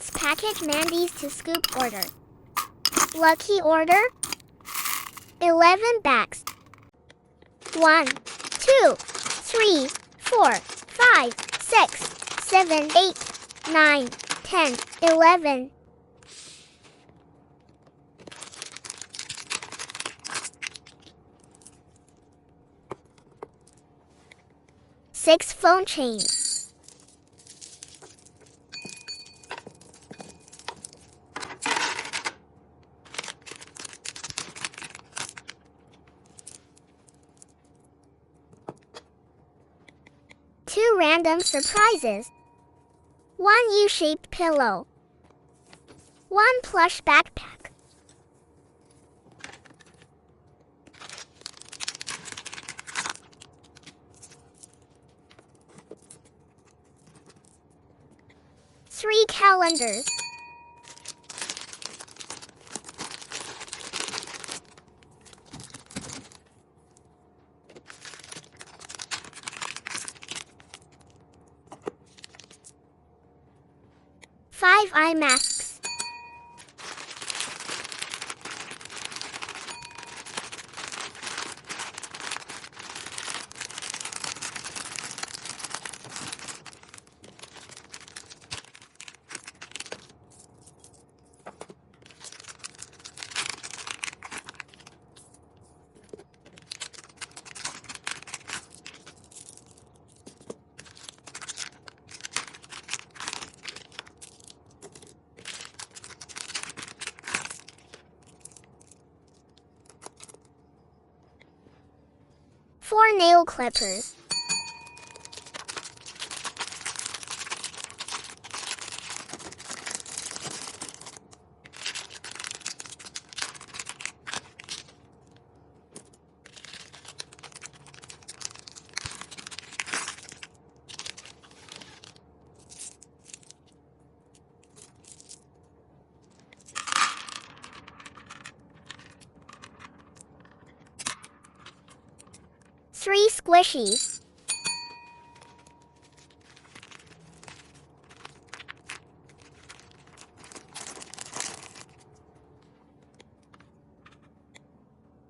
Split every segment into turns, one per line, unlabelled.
Let's package Mandy's to scoop order. Lucky order 11 bags. 1, 2, 3, 4, 5, 6, 7, 8, 9, 10, 11. 6 phone chains. 2 random surprises. 1 U-shaped pillow. 1 plush backpack. Three calendars. Five eye masks. Four nail clippers. Three squishies.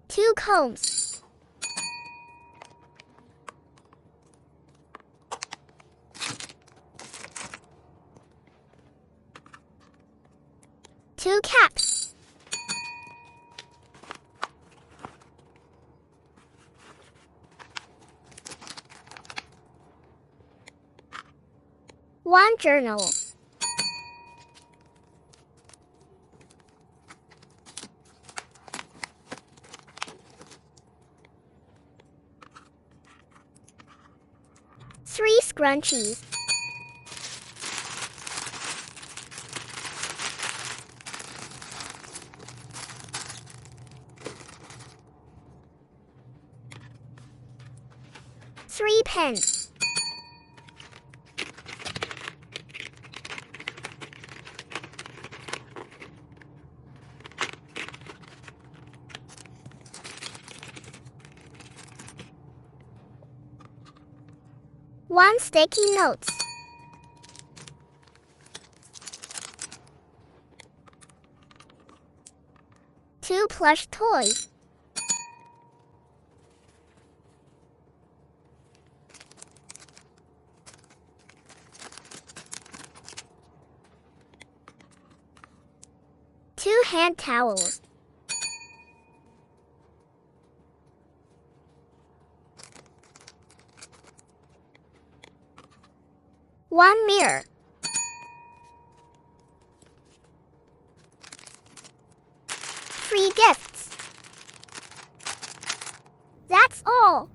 Two combs. Two caps. One journal. Three scrunchies. Three pens. One sticky notes. Two plush toys. Two hand towels. One mirror. Free gifts. That's all.